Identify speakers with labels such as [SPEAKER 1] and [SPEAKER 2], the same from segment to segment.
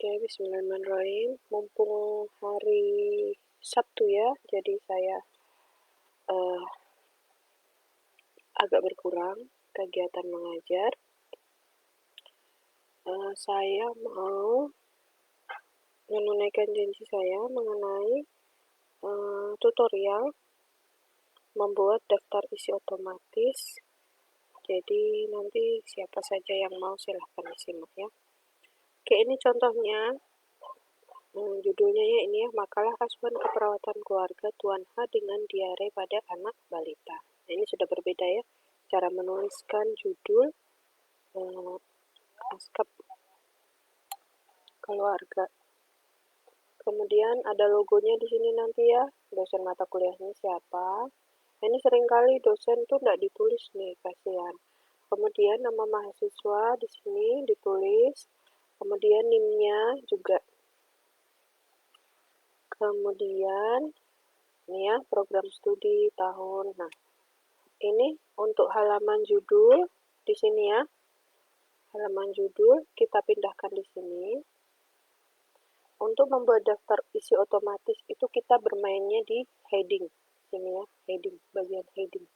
[SPEAKER 1] Oke, bismillahirrahmanirrahim. Mumpung hari Sabtu ya, jadi saya agak berkurang kegiatan mengajar. Saya mau menunaikan janji saya mengenai tutorial membuat daftar isi otomatis. Jadi nanti siapa saja yang mau silahkan disimak ya. Oke, ini contohnya. Judulnya ya ini ya, makalah asuhan keperawatan keluarga Tuan H dengan diare pada anak balita. Nah, ini sudah berbeda ya, cara menuliskan judul askap keluarga. Kemudian ada logonya di sini nanti ya, dosen mata kuliahnya siapa. Nah, ini seringkali dosen tuh nggak ditulis nih, kasihan. Kemudian nama mahasiswa di sini ditulis, kemudian NIM-nya juga. Kemudian ini ya, program studi tahun. Nah, ini untuk halaman judul di sini ya. Halaman judul kita pindahkan di sini. Untuk membuat daftar isi otomatis itu kita bermainnya di heading. Sini ya, heading, bagian heading.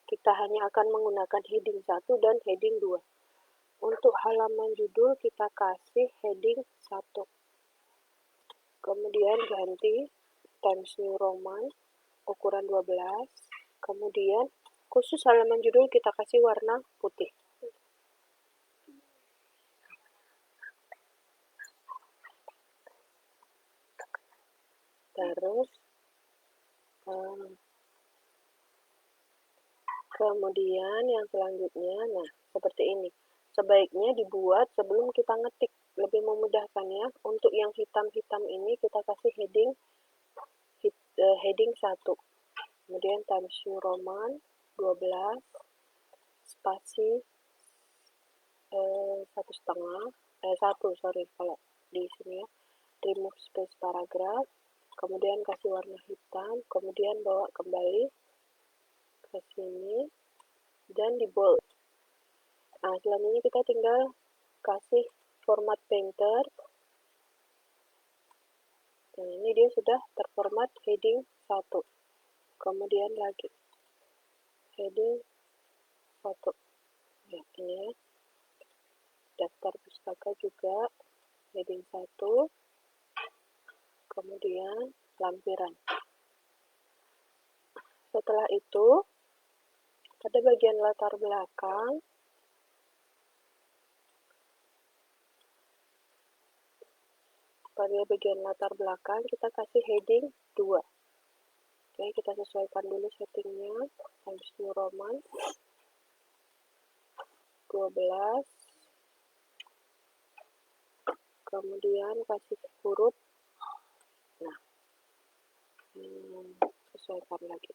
[SPEAKER 1] Kita hanya akan menggunakan heading 1 dan heading 2. Untuk halaman judul kita kasih heading 1. Kemudian ganti Times New Roman ukuran 12. Kemudian khusus halaman judul kita kasih warna putih. Terus kemudian yang selanjutnya, nah seperti ini. Sebaiknya dibuat sebelum kita ngetik, lebih memudahkan ya. Untuk yang hitam-hitam ini kita kasih heading 1. Kemudian Times New Roman 12 spasi 1 sorry kalau di sini ya. Remove space paragraph, kemudian kasih warna hitam, kemudian bawa kembali ke sini dan di bold. Nah, selanjutnya kita tinggal kasih format painter. Nah, ini dia sudah terformat heading 1. Kemudian lagi heading 1. Ya, ini ya. Daftar pustaka juga heading 1. Kemudian lampiran. Setelah itu, pada bagian latar belakang, kita kasih heading 2. Oke, kita sesuaikan dulu settingnya. Times New Roman 12. Kemudian kasih huruf. Nah, sesuaikan lagi.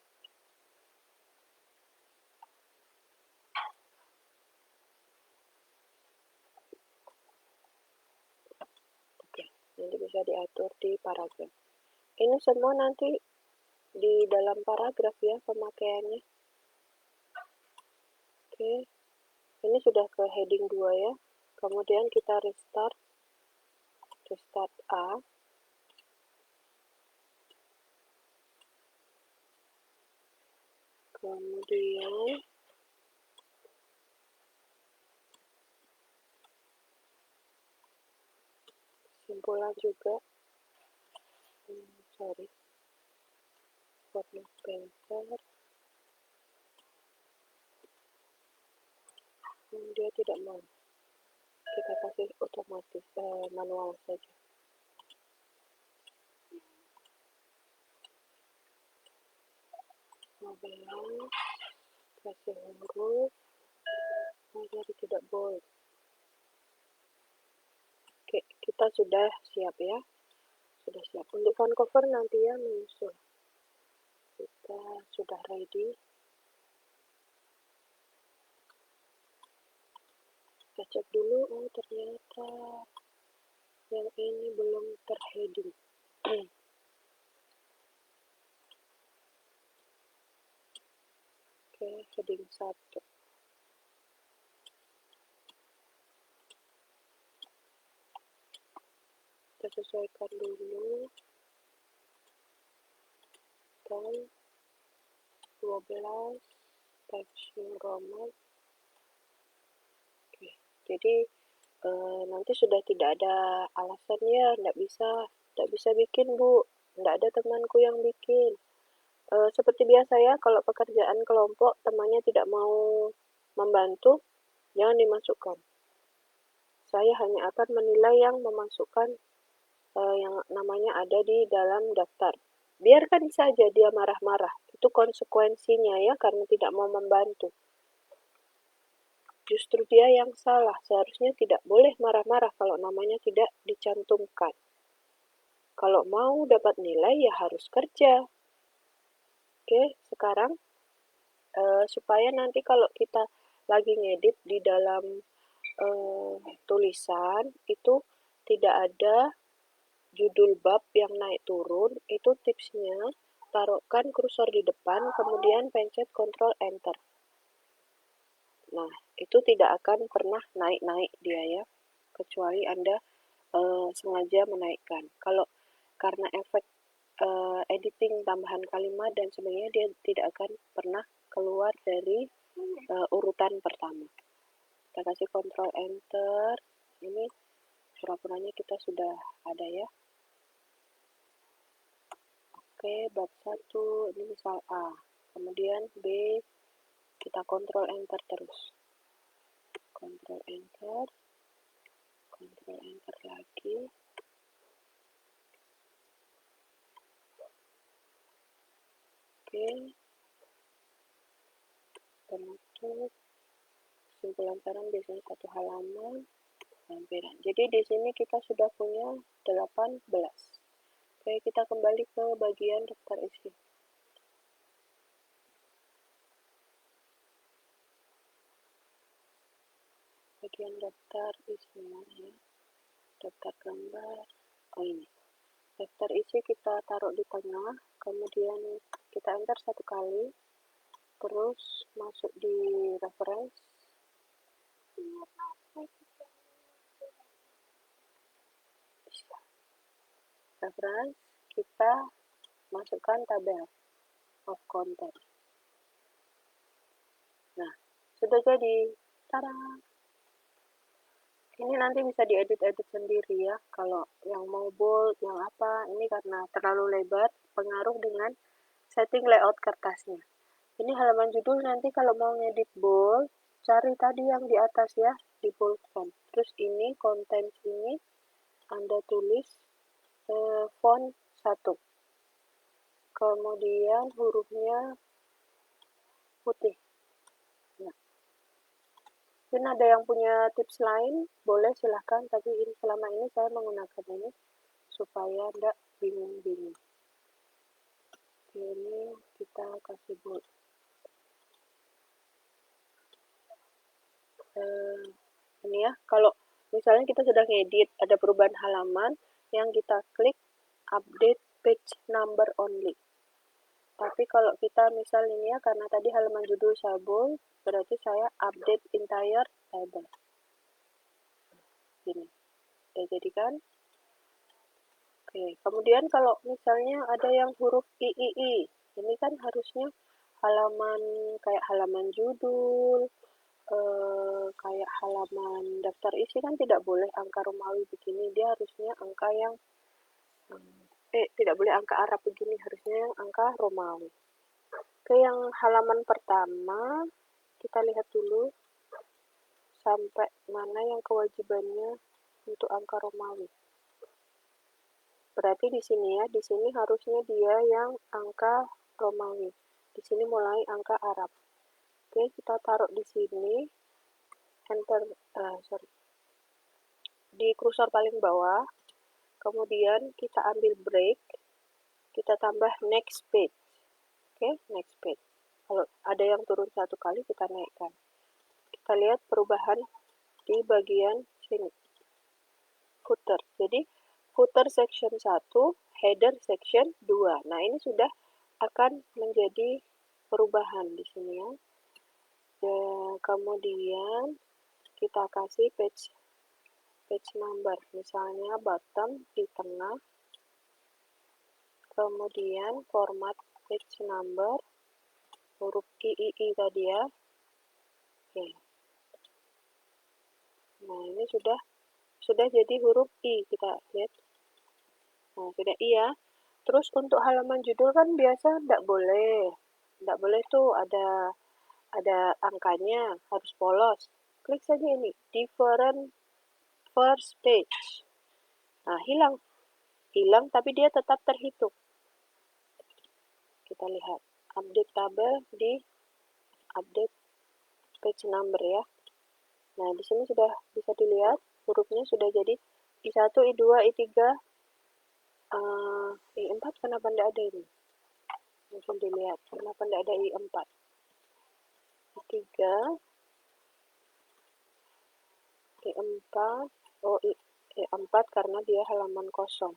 [SPEAKER 1] Oke, nanti bisa diatur di paragraf. Ini semua nanti di dalam paragraf ya pemakaiannya. Oke, ini sudah ke heading 2 ya. Kemudian kita restart A. Kemudian simpulan juga. Format painter. Dia tidak mau. Kita kasih otomatis, manual saja. Kasih huruf, jadi tidak bold. Oke, kita sudah siap ya. Sudah siap. Untuk font cover nanti ya menyusul. Kita sudah ready. Kita cek dulu, oh ternyata yang ini belum terheading. Oke, heading 1. kita sesuaikan dulu. Dan 12 Times New Roman. Oke, jadi nanti sudah tidak ada alasannya, tidak bisa bikin Bu, tidak ada temanku yang bikin. Seperti biasa ya, kalau pekerjaan kelompok temannya tidak mau membantu, jangan dimasukkan. Saya hanya akan menilai yang memasukkan yang namanya ada di dalam daftar. Biarkan saja dia marah-marah, itu konsekuensinya ya, karena tidak mau membantu. Justru dia yang salah, seharusnya tidak boleh marah-marah kalau namanya tidak dicantumkan. Kalau mau dapat nilai ya harus kerja. Oke, sekarang supaya nanti kalau kita lagi ngedit di dalam tulisan itu tidak ada judul bab yang naik turun, itu tipsnya taruhkan kursor di depan, kemudian pencet Ctrl Enter. Nah, itu tidak akan pernah naik-naik dia ya, kecuali Anda sengaja menaikkan. Kalau karena efek editing tambahan kalimat dan sebagainya, dia tidak akan pernah keluar dari urutan pertama. Kita kasih Ctrl Enter. Ini pura-puranya kita sudah ada ya. Oke, bab 1, ini misal A. Kemudian B, kita Ctrl Enter terus. Ctrl Enter. Ctrl Enter lagi. Oke. Penutup. Kesimpulan saran biasanya 1 halaman. Lampiran. Jadi di sini kita sudah punya 18. Oke, kita kembali ke bagian daftar isi. Bagian daftar isi ya. Daftar gambar. Oh ini. Daftar isi kita taruh di tengah, kemudian kita enter 1 kali, terus masuk di reference. Reference, kita masukkan tabel of content. Nah, sudah jadi. Tada! Ini nanti bisa diedit-edit sendiri ya, kalau yang mau bold, yang apa, ini karena terlalu lebar, pengaruh dengan setting layout kertasnya. Ini halaman judul, nanti kalau mau ngedit bold, cari tadi yang di atas ya, di bold font. Terus ini, konten ini, Anda tulis font 1. Kemudian hurufnya putih. Nah, mungkin ada yang punya tips lain, boleh silahkan, tapi selama ini saya menggunakan ini supaya tidak bingung-bingung. Ini kita kasih bold. Ini ya, kalau misalnya kita sedang edit, ada perubahan halaman, yang kita klik update page number only. Tapi kalau kita misalnya karena tadi halaman judul saya bold, berarti saya update entire table. Ini udah jadi kan? Oke, kemudian kalau misalnya ada yang huruf III, ini kan harusnya halaman kayak halaman judul, kayak halaman daftar isi kan tidak boleh angka Romawi begini, dia harusnya angka yang tidak boleh angka Arab begini, harusnya yang angka Romawi. Oke, yang halaman pertama kita lihat dulu sampai mana yang kewajibannya untuk angka Romawi. Berarti di sini ya, di sini harusnya dia yang angka Romawi. Di sini mulai angka Arab. Oke, kita taruh di sini. Enter, di kursor paling bawah. Kemudian kita ambil break. Kita tambah next page. Oke, next page. Kalau ada yang turun 1 kali, kita naikkan. Kita lihat perubahan di bagian sini. Footer. Jadi, footer section 1, header section 2. Nah, ini sudah akan menjadi perubahan di sini ya. Dan kemudian kita kasih page page number, misalnya bottom di tengah, kemudian format page number, huruf I tadi ya. Oke. Nah, ini sudah jadi huruf I, kita lihat. Nah, sudah I ya. Terus untuk halaman judul kan biasa tidak boleh tuh ada angkanya, harus polos. Klik saja ini, different first page. Nah, hilang tapi dia tetap terhitung. Kita lihat, update tabel di update page number ya. Nah, di sini sudah bisa dilihat hurufnya sudah jadi I1, I2, I3, I4 kenapa tidak ada ini? Mungkin dilihat, kenapa tidak ada I4? I3, I4, oh I4 karena dia halaman kosong.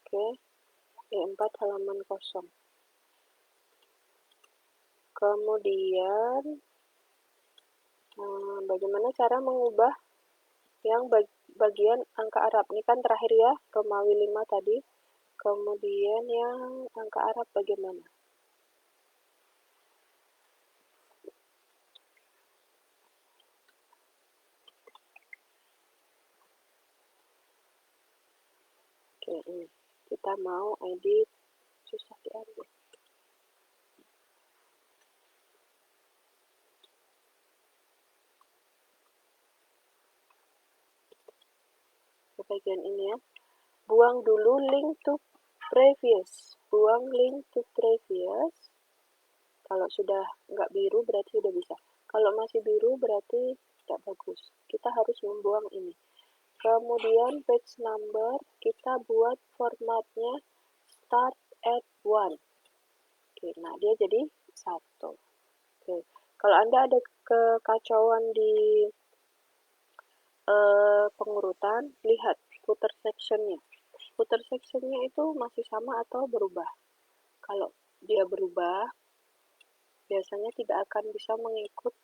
[SPEAKER 1] Oke, I4 halaman kosong. Kemudian, bagaimana cara mengubah yang bagian angka Arab? Ini kan terakhir ya, Romawi 5 tadi. Kemudian yang angka Arab bagaimana? Oke, ini. Kita mau edit, susah diambil. Ke bagian ini ya. Buang dulu link to previous. Buang link to previous. Kalau sudah nggak biru berarti sudah bisa. Kalau masih biru berarti tidak bagus. Kita harus membuang ini. Kemudian page number kita buat formatnya start at 1. Oke, nah dia jadi 1. Oke. Kalau Anda ada kekacauan di pengurutan, lihat footer sectionnya. Footer sectionnya itu masih sama atau berubah. Kalau dia berubah, biasanya tidak akan bisa mengikut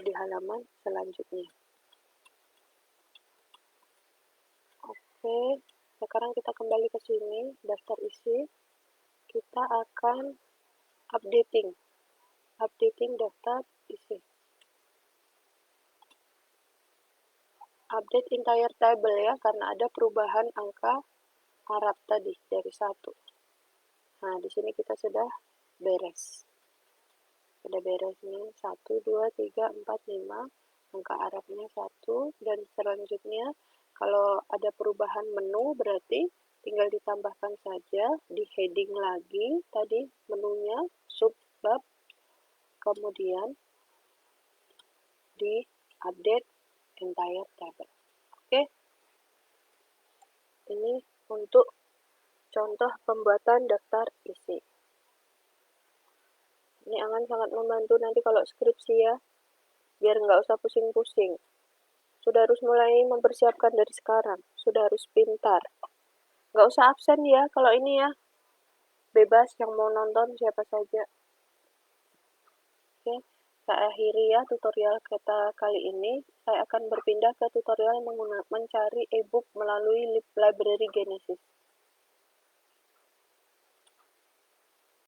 [SPEAKER 1] di halaman selanjutnya. Oke, sekarang kita kembali ke sini, daftar isi. Kita akan updating daftar isi. Update entire table ya, karena ada perubahan angka Arab tadi dari 1. Nah, di sini kita sudah beres. Sudah beres nih, 1, 2, 3, 4, 5. Angka Arabnya 1, dan selanjutnya kalau ada perubahan menu berarti tinggal ditambahkan saja di heading lagi tadi menunya, subbab, kemudian di update entire table. Oke. Ini untuk contoh pembuatan daftar isi. Ini akan sangat membantu nanti kalau skripsi ya, biar nggak usah pusing-pusing. Sudah harus mulai mempersiapkan dari sekarang, sudah harus pintar. Nggak usah absen ya kalau ini ya, bebas yang mau nonton siapa saja. Oke, saya akhiri ya tutorial kita kali ini. Saya akan berpindah ke tutorial mencari e-book melalui library Genesis.